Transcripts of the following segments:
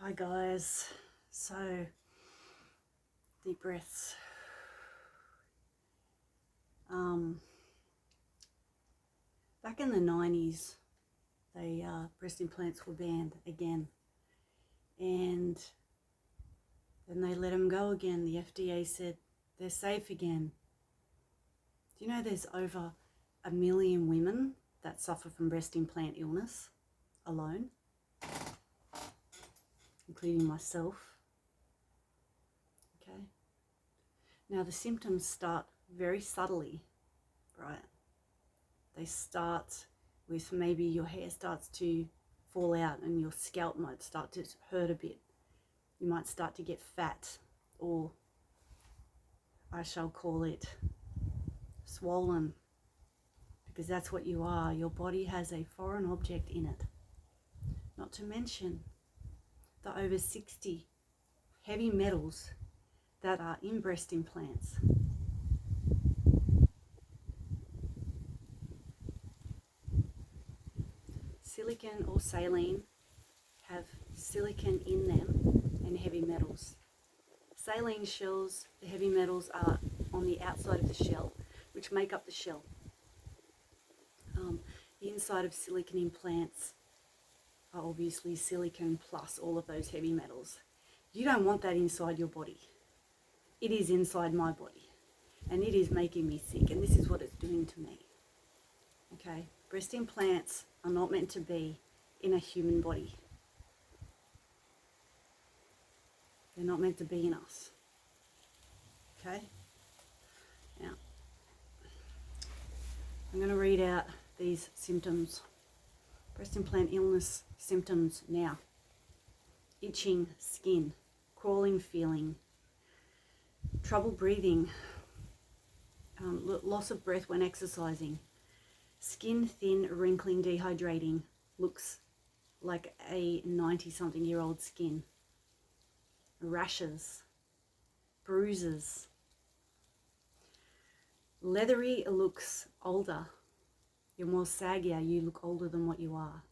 Hi guys, so deep breaths. Back in the 90s, breast implants were banned again, and then they let them go again. The FDA said they're safe again. Do you know there's over 1 million women that suffer from breast implant illness alone, including myself? Okay. Now the symptoms start very subtly, right? They start with maybe your hair starts to fall out and your scalp might start to hurt a bit. You might start to get fat, or I shall call it swollen, because that's what you are. Your body has a foreign object in it. Not to mention the over 60 heavy metals that are in breast implants. Silicone or saline have silicone in them and heavy metals. Saline shells, the heavy metals are on the outside of the shell, which make up the shell. The inside of silicone implants are obviously silicone plus all of those heavy metals. You don't want that inside your body. It is inside my body, and it is making me sick, and this is what it's doing to me. Okay, breast implants are not meant to be in a human body. They're not meant to be in us. Okay? Now, I'm going to read out these symptoms. Breast implant illness symptoms now. Itching skin, crawling feeling, trouble breathing, loss of breath when exercising, skin thin, wrinkling, dehydrating, looks like a 90-something-year-old skin, rashes, bruises, leathery, looks older. You're more saggier, you look older than what you are.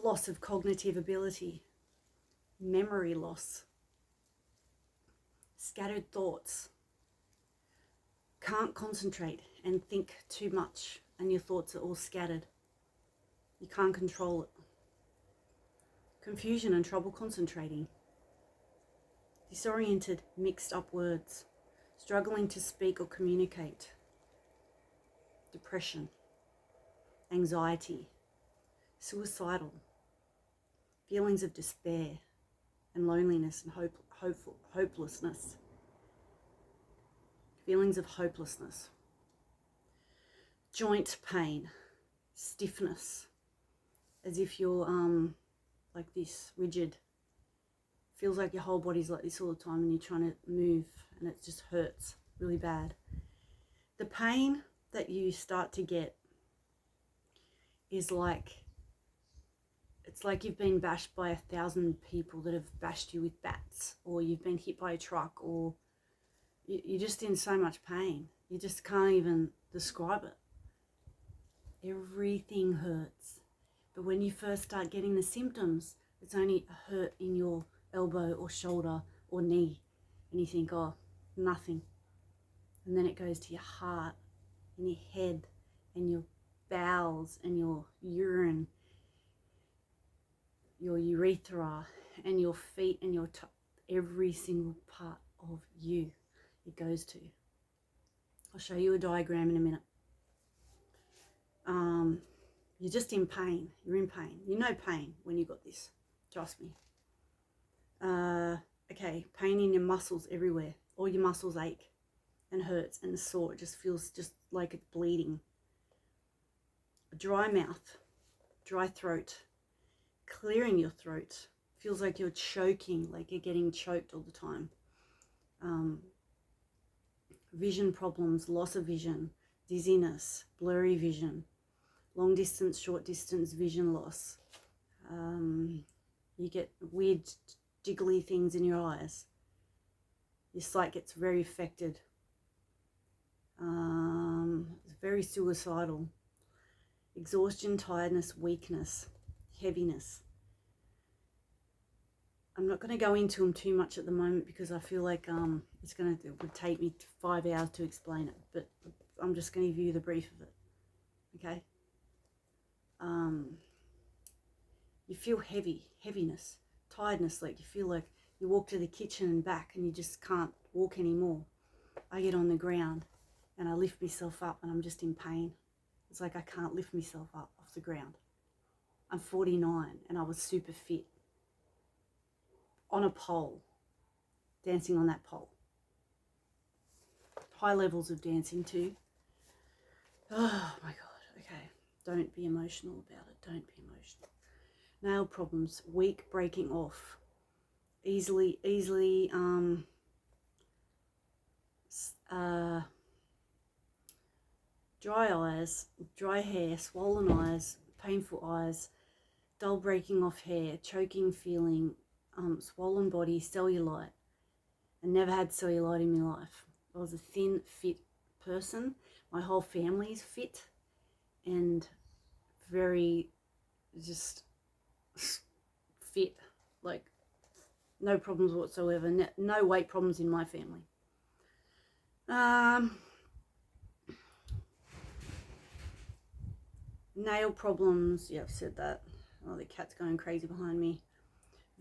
Loss of cognitive ability, memory loss, scattered thoughts, can't concentrate and think too much, and your thoughts are all scattered. You can't control it. Confusion and trouble concentrating, disoriented, mixed up words, struggling to speak or communicate, depression, anxiety, suicidal, feelings of despair and loneliness and hopelessness, feelings of hopelessness, joint pain, stiffness, as if you're like this, rigid. Feels like your whole body's like this all the time and you're trying to move and it just hurts really bad. The pain that you start to get is like, it's like you've been bashed by 1,000 people that have bashed you with bats, or you've been hit by a truck, or you're just in so much pain. You just can't even describe it. Everything hurts. But when you first start getting the symptoms, it's only a hurt in your elbow or shoulder or knee. And you think, oh, nothing. And then it goes to your heart and your head and your bowels and your urine, your urethra and your feet and your every single part of you it goes to. I'll show you a diagram in a minute. You're just in pain. You're in pain. You know pain when you got this. Trust me. Okay, pain in your muscles everywhere. All your muscles ache and hurts and sore. It just feels just like it's bleeding. A dry mouth, dry throat, clearing your throat. Feels like you're choking, like you're getting choked all the time. Vision problems, loss of vision, dizziness, blurry vision, long distance, short distance vision loss. You get weird jiggly things in your eyes. Your sight gets very affected. It's very suicidal. Exhaustion, tiredness, weakness, heaviness. not going to go into them too much at the moment because I feel like it would take me 5 hours to explain it, but I'm just going to give you the brief of it. Okay. You feel heaviness, tiredness, like you feel like you walk to the kitchen and back and you just can't walk anymore. I get on the ground and I lift myself up and I'm just in pain. It's like I can't lift myself up off the ground. I'm 49 and I was super fit. On a pole, dancing on that pole. High levels of dancing too. Oh my God, okay. Don't be emotional about it, don't be emotional. Nail problems, weak, breaking off. Easily, dry eyes, dry hair, swollen eyes, painful eyes, dull breaking off hair, choking feeling, swollen body, cellulite. I never had cellulite in my life. I was a thin, fit person. My whole family's fit and very just fit, like no problems whatsoever. No weight problems in my family. Nail problems, yeah, I've said that. Oh, the cat's going crazy behind me.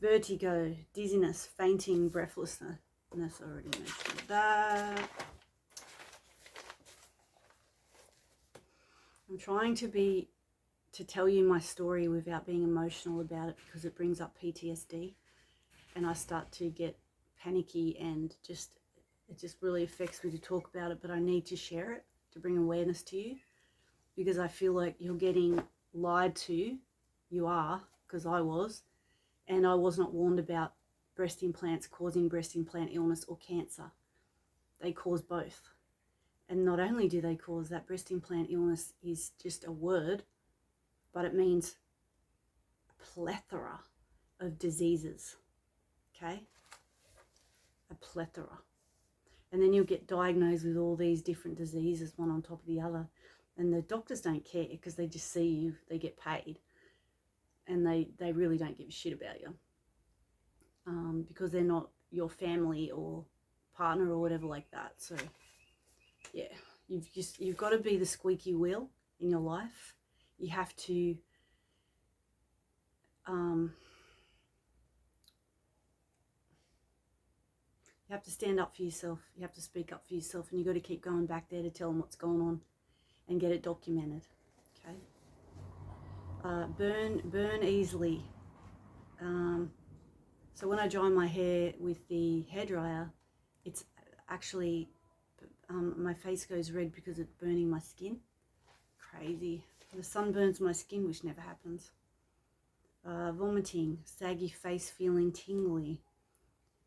Vertigo, dizziness, fainting, breathlessness. I already mentioned that. I'm trying to tell you my story without being emotional about it because it brings up PTSD and I start to get panicky and it just really affects me to talk about it, but I need to share it to bring awareness to you because I feel like you're getting lied to. You are, because I was, and I was not warned about breast implants causing breast implant illness or cancer. They cause both. And not only do they cause that, breast implant illness is just a word, but it means a plethora of diseases, okay? A plethora. And then you'll get diagnosed with all these different diseases, one on top of the other. And the doctors don't care because they just see you, they get paid. And they really don't give a shit about you. Because they're not your family or partner or whatever like that. So, yeah, you've got to be the squeaky wheel in your life. You have to you have to stand up for yourself. You have to speak up for yourself, and you've got to keep going back there to tell them what's going on and get it documented. Okay. Burn easily. So when I dry my hair with the hairdryer, it's actually my face goes red because it's burning my skin. Crazy. The sun burns my skin, which never happens. Vomiting, saggy face feeling tingly,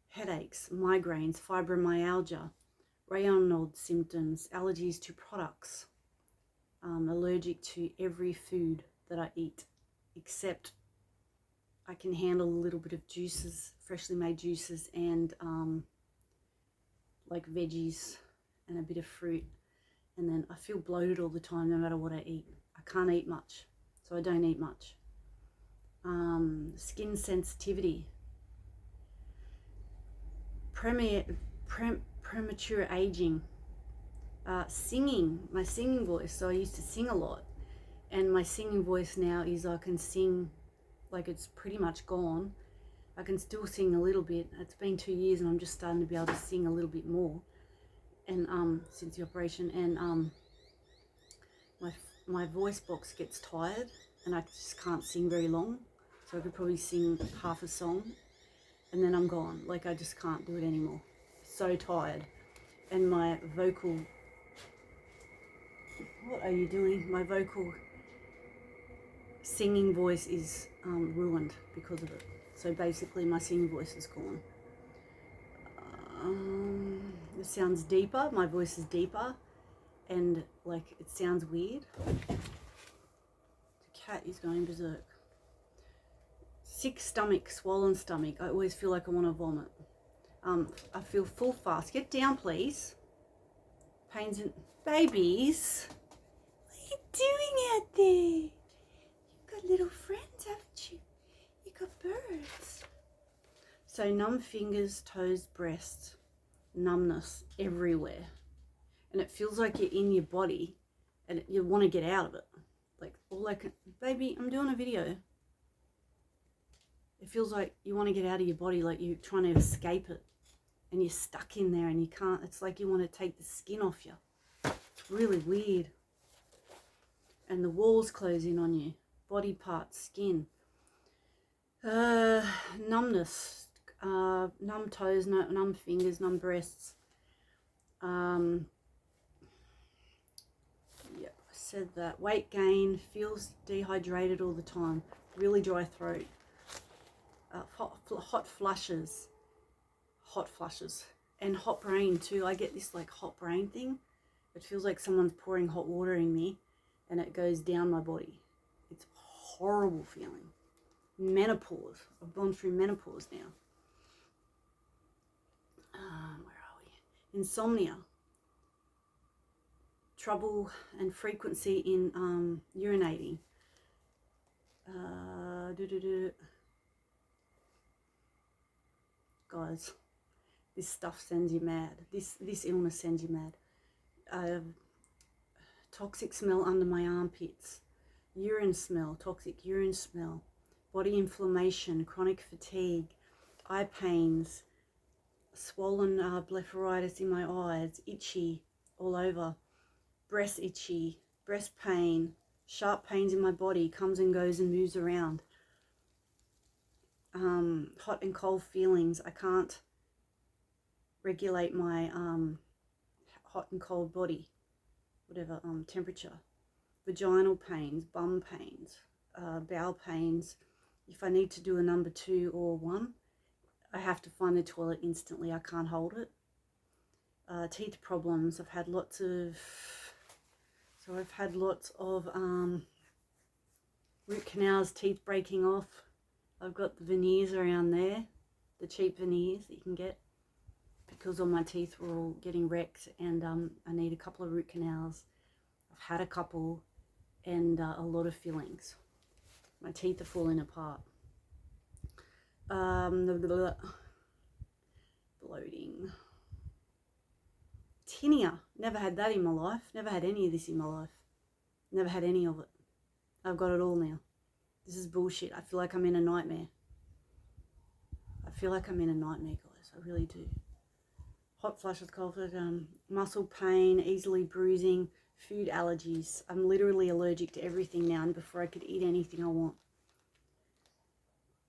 headaches, migraines, fibromyalgia, Raynaud's symptoms, allergies to products, allergic to every food that I eat, except I can handle a little bit of juices, freshly made juices, and like veggies and a bit of fruit. And then I feel bloated all the time no matter what I eat. I can't eat much, so I don't eat much. Skin sensitivity, premature aging, singing, my singing voice. So I used to sing a lot, and my singing voice now is I can sing like it's pretty much gone. I can still sing a little bit. It's been 2 years and I'm just starting to be able to sing a little bit more, and since the operation, and my voice box gets tired and I just can't sing very long. So I could probably sing half a song and then I'm gone. Like I just can't do it anymore. So tired. And my vocal, what are you doing? My vocal singing voice is ruined because of it. So basically my singing voice is gone. It sounds deeper. My voice is deeper and like it sounds weird. The cat is going berserk. Sick stomach, swollen stomach. I always feel like I want to vomit. I feel full fast. Get down, please. Pains in... Babies, what are you doing out there? You've got little friends, haven't you? You've got birds. So numb fingers, toes, breasts, numbness everywhere. And it feels like you're in your body and you want to get out of it. Like, all I can, baby, I'm doing a video. It feels like you want to get out of your body, like you're trying to escape it. And you're stuck in there and you can't. It's like you want to take the skin off you. It's really weird. And the walls close in on you. Body parts, skin. Numbness. Numb toes, numb fingers, numb breasts. Yeah, I said that. Weight gain, feels dehydrated all the time. Really dry throat. Hot flushes. And hot brain too. I get this like hot brain thing. It feels like someone's pouring hot water in me and it goes down my body. It's a horrible feeling. Menopause. I've gone through menopause now. Where are we? Insomnia. Trouble and frequency in urinating. Guys, this stuff sends you mad. This illness sends you mad. Toxic smell under my armpits. Urine smell, toxic urine smell. Body inflammation, chronic fatigue. Eye pains. Swollen blepharitis in my eyes. Itchy all over. Breast itchy. Breast pain. Sharp pains in my body. Comes and goes and moves around. Hot and cold feelings. I can't regulate my hot and cold body, whatever temperature. Vaginal pains, bum pains, bowel pains. If I need to do a number 2 or 1, I have to find the toilet instantly. I can't hold it. Teeth problems. I've had lots of root canals, teeth breaking off. I've got the veneers around there, the cheap veneers that you can get, because all my teeth were all getting wrecked, and I need a couple of root canals. I've had a couple, and a lot of fillings. My teeth are falling apart. Bloating. Tinea. Never had that in my life. Never had any of this in my life. Never had any of it. I've got it all now. This is bullshit. I feel like I'm in a nightmare. I feel like I'm in a nightmare, guys. I really do. Hot flushes, cold flushes, muscle pain, easily bruising, food allergies. I'm literally allergic to everything now, and before I could eat anything I want.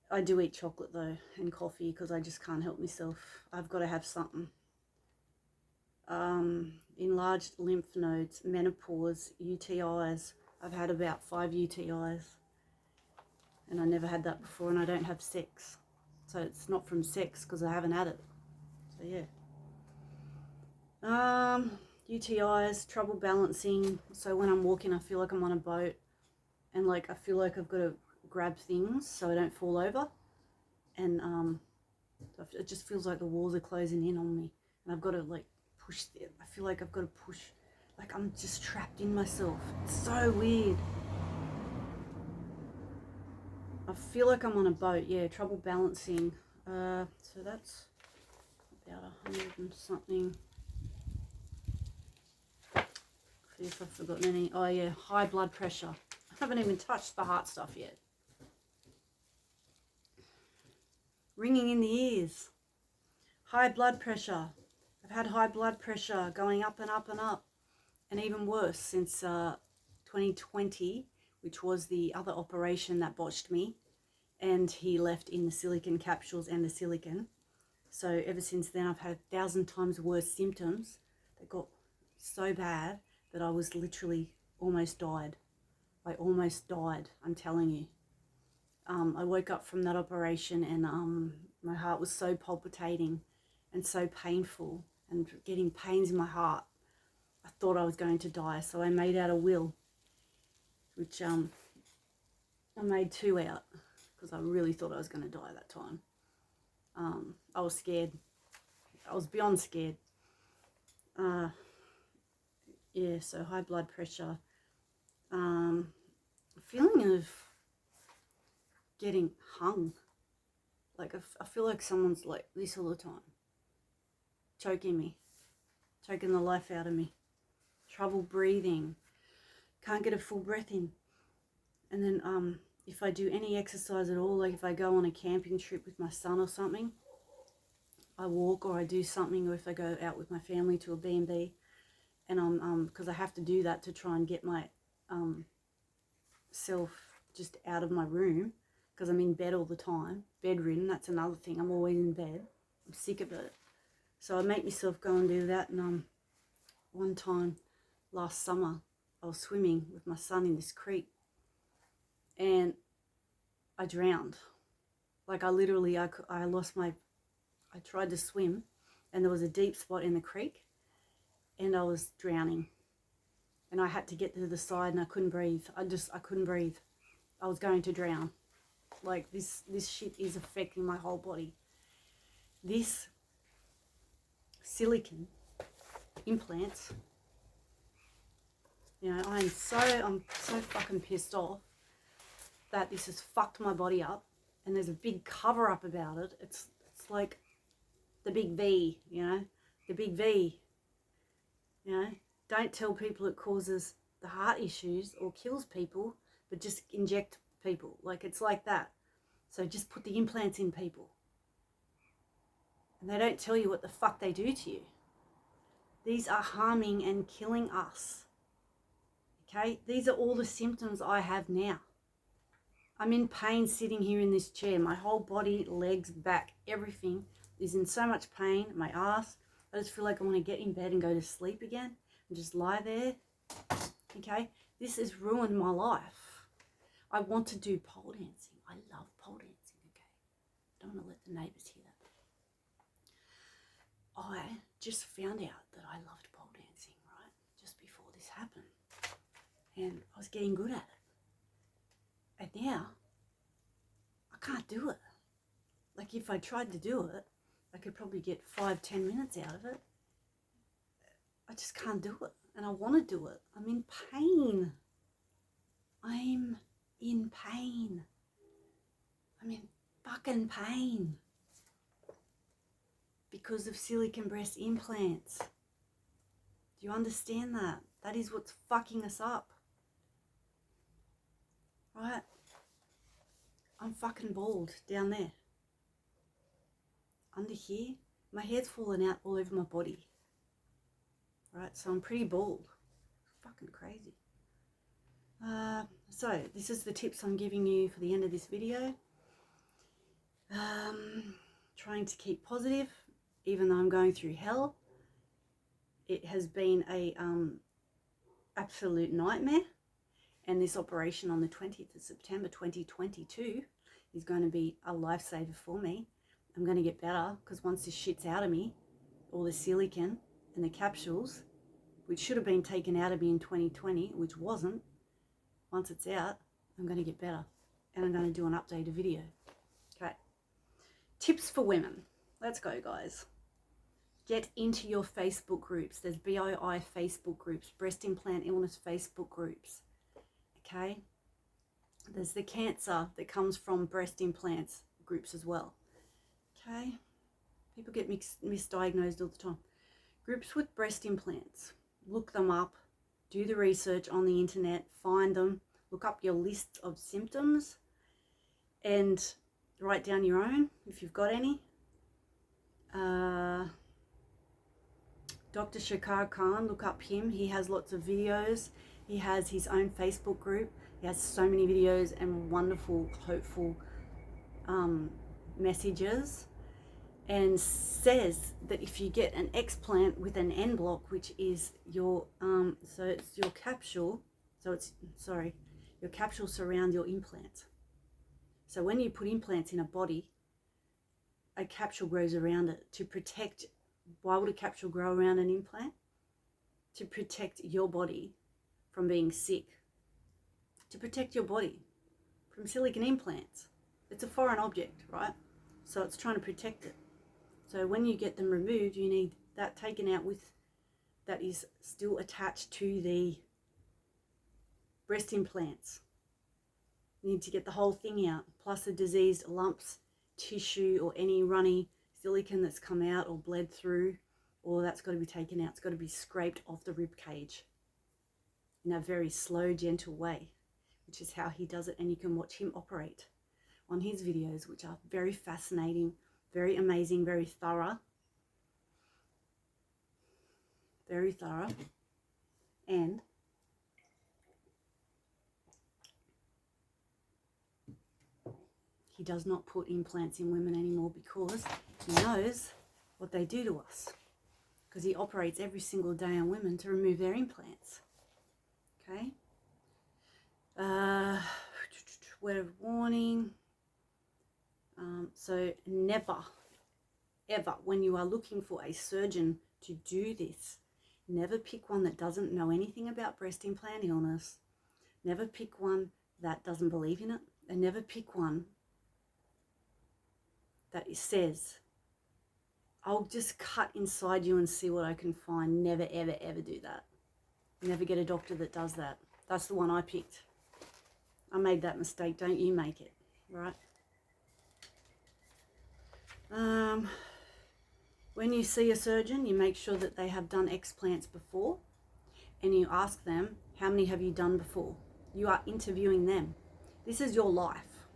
I do eat chocolate though, and coffee, because I just can't help myself. I've got to have something. Enlarged lymph nodes, menopause, UTIs. I've had about 5 UTIs. And I never had that before, and I don't have sex. So it's not from sex, because I haven't had it. So yeah. UTIs, trouble balancing. So when I'm walking, I feel like I'm on a boat, and like I feel like I've got to grab things so I don't fall over. And it just feels like the walls are closing in on me, and I've got to like push it. I feel like I've got to push, like I'm just trapped in myself. It's so weird. I feel like I'm on a boat. Yeah, trouble balancing. So that's about 100 and something. See if I've forgotten any. Oh yeah, high blood pressure. I haven't even touched the heart stuff yet. Ringing in the ears. High blood pressure. I've had high blood pressure going up and up and up, and even worse since 2020, which was the other operation that botched me, and he left in the silicone capsules and the silicone. So ever since then, I've had 1,000 times worse symptoms that got so bad that I was literally almost died. I almost died, I'm telling you. I woke up from that operation, and my heart was so palpitating and so painful, and getting pains in my heart. I thought I was going to die, so I made out a will, which I made 2 out, because I really thought I was going to die that time. I was scared. I was beyond scared. Yeah, so high blood pressure. Feeling of getting hung, Like I feel like someone's like this all the time. Choking me. Choking the life out of me. Trouble breathing. Can't get a full breath in. And then if I do any exercise at all, like if I go on a camping trip with my son or something, I walk or I do something, or if I go out with my family to a B&B, and I'm because I have to do that to try and get my self just out of my room, because I'm in bed all the time, bedridden. That's another thing. I'm always in bed. I'm sick of it. So I make myself go and do that. And one time last summer, I was swimming with my son in this creek, and I drowned. Like I literally, I tried to swim, and there was a deep spot in the creek, and I was drowning. And I had to get to the side, and I couldn't breathe. I couldn't breathe. I was going to drown. Like this shit is affecting my whole body. This silicone implants, you know, I'm so fucking pissed off that this has fucked my body up, and there's a big cover up about it. It's like the big V, you know, the big V. You know, don't tell people it causes the heart issues or kills people, but just inject people. Like it's like that. So just put the implants in people. And they don't tell you what the fuck they do to you. These are harming and killing us. Okay? These are all the symptoms I have now. I'm in pain sitting here in this chair. My whole body, legs, back, everything is in so much pain. My ass. I just feel like I want to get in bed and go to sleep again and just lie there. Okay? This has ruined my life. I want to do pole dancing. I love pole dancing. Okay? Don't want to let the neighbours hear that. I just found out that I loved pole dancing, right? Just before this happened. And I was getting good at it. And now, I can't do it. Like if I tried to do it, I could probably get 5-10 minutes out of it. I just can't do it. And I want to do it. I'm in pain. I'm in pain. I'm in fucking pain. Because of silicone breast implants. Do you understand that? That is what's fucking us up. Right? I'm fucking bald down there. Under here, my hair's fallen out all over my body. Right? So I'm pretty bald. Fucking crazy. So this is the tips I'm giving you for the end of this video. Trying to keep positive, even though I'm going through hell. It has been a absolute nightmare, and this operation on the 20th of September 2022 is going to be a lifesaver for me. I'm going to get better, because once this shit's out of me, all the silicone and the capsules, which should have been taken out of me in 2020, which wasn't, once it's out, I'm going to get better, and I'm going to do an updated video. Okay. Tips for women. Let's go, guys. Get into your Facebook groups. There's BII Facebook groups, breast implant illness Facebook groups. Okay? There's the cancer that comes from breast implants groups as well. Okay? People get misdiagnosed all the time. Groups with breast implants. Look them up. Do the research on the internet. Find them. Look up your list of symptoms. And write down your own if you've got any. DR Shahar Khan, look up him. He has lots of videos. He has his own Facebook group. He has so many videos and wonderful, hopeful messages. And says that if you get an explant with an enblock, which is your so it's your capsule, your capsules surround your implant. So when you put implants in a body, a capsule grows around it to protect. Why would a capsule grow around an implant? To protect your body from being sick. To protect your body from silicone implants. It's a foreign object, right? So it's trying to protect it. So when you get them removed, you need that taken out with, that is still attached to the breast implants. You need to get the whole thing out, plus the diseased lumps tissue or any runny silicone that's come out or bled through, or that's got to be taken out. It's got to be scraped off the rib cage in a very slow, gentle way, which is how he does it. And you can watch him operate on his videos, which are very fascinating, very amazing, very thorough. Very thorough. And he does not put implants in women anymore because he knows what they do to us. Because he operates every single day on women to remove their implants. Okay? Word of warning. So never, ever, when you are looking for a surgeon to do this, never pick one that doesn't know anything about breast implant illness. Never pick one that doesn't believe in it. And never pick one that says, I'll just cut inside you and see what I can find. Never, ever, ever do that. Never get a doctor that does that. That's the one I picked. I made that mistake. Don't you make it, right? When you see a surgeon, you make sure that they have done explants before, and you ask them, how many have you done before? You are interviewing them. This is your life,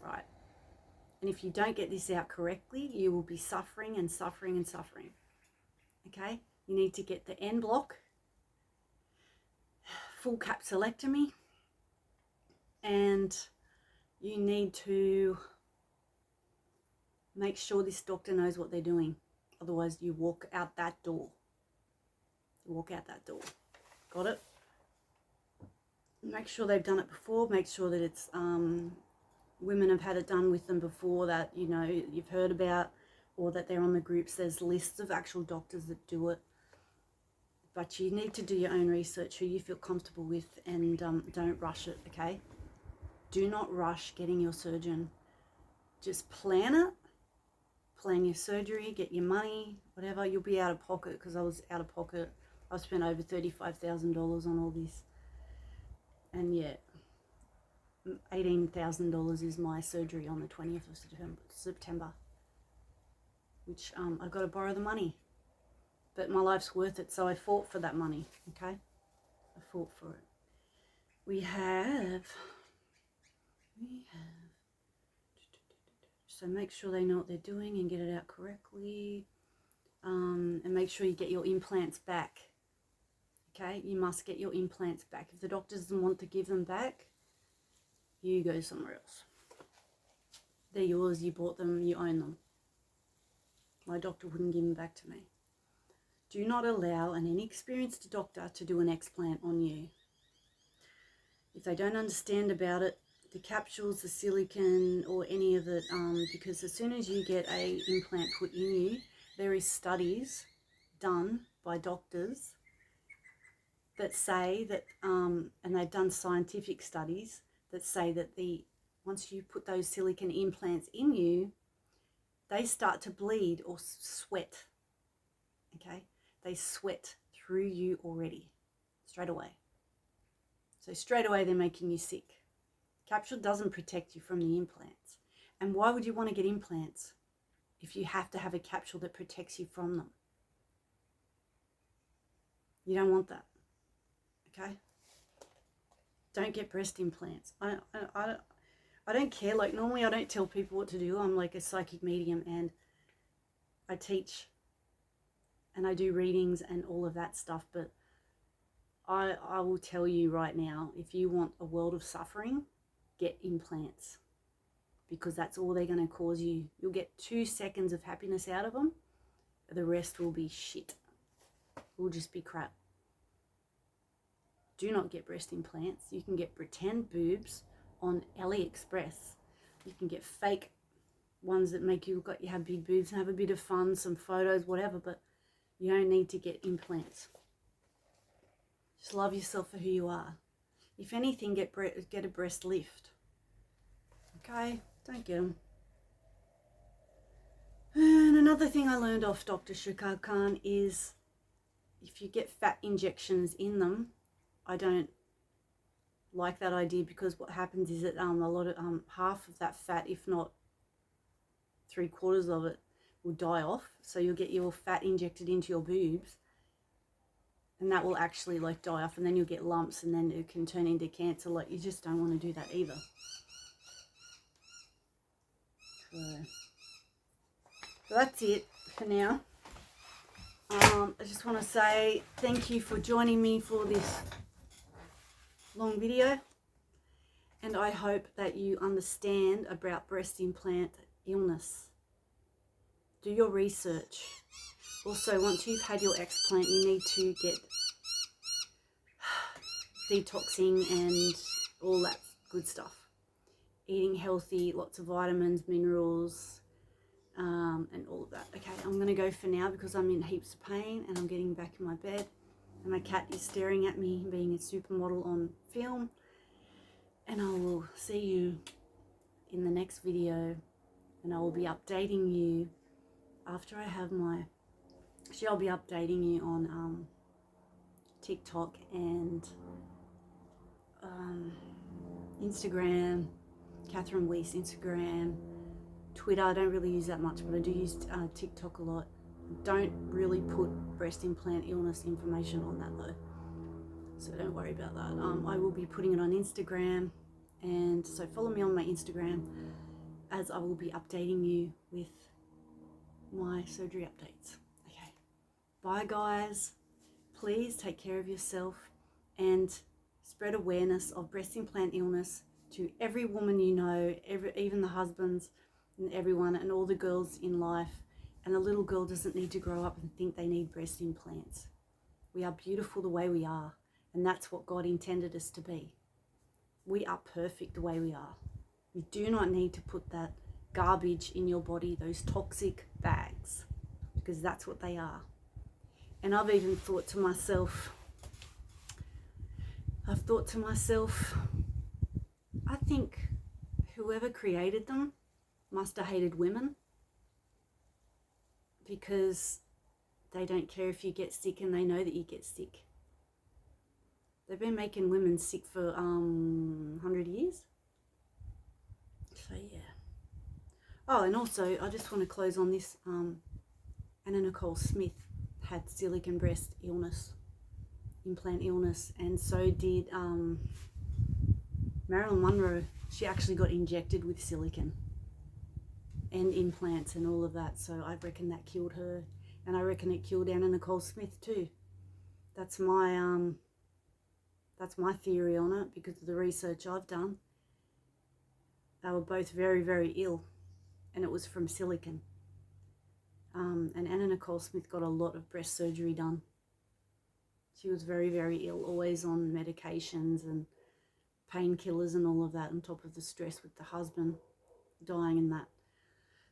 right? And if you don't get this out correctly, you will be suffering and suffering and suffering. Okay? You need to get the enblock, full capsulectomy, and you need to make sure this doctor knows what they're doing. Otherwise, you walk out that door. You walk out that door. Got it? Make sure they've done it before. Make sure that it's women have had it done with them before that, you know, you've heard about, or that they're on the groups. There's lists of actual doctors that do it. But you need to do your own research, who you feel comfortable with, and don't rush it, okay? Do not rush getting your surgeon. Just plan it. Plan your surgery, get your money, whatever. You'll be out of pocket, because I was out of pocket. I've spent over $35,000 on all this. And yeah, $18,000 is my surgery on the 20th of September. Which I've got to borrow the money. But my life's worth it, so I fought for that money, okay? I fought for it. We have, so make sure they know what they're doing and get it out correctly. And make sure you get your implants back. Okay, you must get your implants back. If the doctor doesn't want to give them back, you go somewhere else. They're yours, you bought them, you own them. My doctor wouldn't give them back to me. Do not allow an inexperienced doctor to do an explant on you. If they don't understand about it, the capsules, the silicone, or any of it, because as soon as you get a implant put in you, there is studies done by doctors that say that, and they've done scientific studies that say that once you put those silicone implants in you, they start to bleed or sweat, okay? They sweat through you already, straight away. So straight away they're making you sick. Capsule doesn't protect you from the implants. And why would you want to get implants if you have to have a capsule that protects you from them? You don't want that, okay? Don't get breast implants. I don't care. Like, normally I don't tell people what to do. I'm like a psychic medium, and I teach and I do readings and all of that stuff. But I will tell you right now, if you want a world of suffering, get implants, because that's all they're going to cause you. You'll get 2 seconds of happiness out of them. The rest will be shit. It will just be crap. Do not get breast implants. You can get pretend boobs on AliExpress. You can get fake ones that make you look like you have big boobs and have a bit of fun, some photos, whatever, but you don't need to get implants. Just love yourself for who you are. If anything, get a breast lift. Okay? Don't get them. And another thing I learned off DR Shahar Khan is if you get fat injections in them, I don't like that idea, because what happens is that a lot of half of that fat, if not 3/4 of it will die off. So you'll get your fat injected into your boobs, and that will actually like die off, and then you'll get lumps, and then it can turn into cancer. Like, you just don't want to do that either. So that's it for now. I just want to say thank you for joining me for this long video, and I hope that you understand about breast implant illness. Do your research. Also, once you've had your explant, you need to get detoxing and all that good stuff. Eating healthy, lots of vitamins, minerals, and all of that. Okay, I'm going to go for now because I'm in heaps of pain and I'm getting back in my bed. And my cat is staring at me being a supermodel on film. And I will see you in the next video. And I will be updating you after I have my... Actually, I'll be updating you on TikTok and Instagram, Catherine Weiss Instagram, Twitter. I don't really use that much, but I do use TikTok a lot. Don't really put breast implant illness information on that though, so don't worry about that. I will be putting it on Instagram, and so follow me on my Instagram, as I will be updating you with my surgery updates. Okay, bye guys. Please take care of yourself and spread awareness of breast implant illness to every woman you know, even the husbands and everyone, and all the girls in life. And a little girl doesn't need to grow up and think they need breast implants. We are beautiful the way we are, and that's what God intended us to be. We are perfect the way we are. You do not need to put that garbage in your body, those toxic bags, because that's what they are. And I've even thought to myself, I think whoever created them must have hated women, because they don't care if you get sick, and they know that you get sick. They've been making women sick for 100 years. So yeah. Oh, and also I just want to close on this. Anna Nicole Smith had silicone breast illness, implant illness, and so did Marilyn Monroe. She actually got injected with silicone and implants and all of that. So I reckon that killed her, and I reckon it killed Anna Nicole Smith too. That's my theory on it, because of the research I've done. They were both very, very ill, and it was from silicone. And Anna Nicole Smith got a lot of breast surgery done. She was very, very ill, always on medications and painkillers and all of that, on top of the stress with the husband dying and that.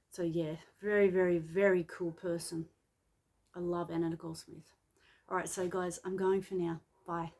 So yeah, very, very, very cool person. I love Anna Nicole Smith. All right, so guys, I'm going for now. Bye.